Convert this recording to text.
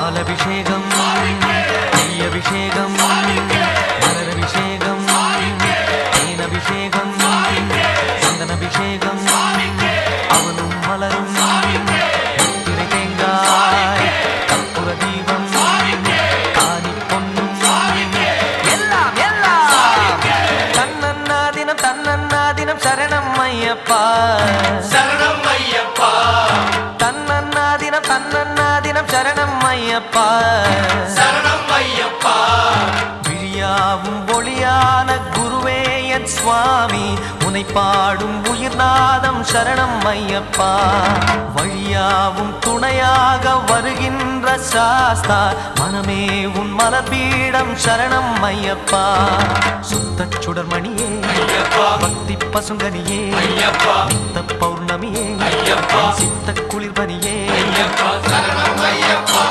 பாலபிஷேகம் நெய்யபிஷேகம் மலரபிஷேகம் தேனபிஷேகம் சந்தனபிஷேகம் அவனும் மலரும் திரை தேங்காய் கற்பூர தீபம் காணி பொன்னும் எல்லாம் எல்லாம் தன்னன்னா தினம் சரணம் ஐயப்பா சரணம் ஐயப்பா தன்னன்னா தினம் சரணம் ஐயப்பா சரணம் ஐயப்பா விழியாவும் ஒளியான குருவே என் சுவாமி உனை பாடும் உயிர்நாதம் சரணம் ஐயப்பா வழியாவும் துணையாக வருகின்ற சாஸ்தா மனமே உன் மலர்பீடம் சரணம் ஐயப்பா சுத்த சுடர்மணியே பக்தி பசுங்கனியே நித்த பௌர்ணமியே சித்த குளிர்பனியே சரணம் ஐயப்பா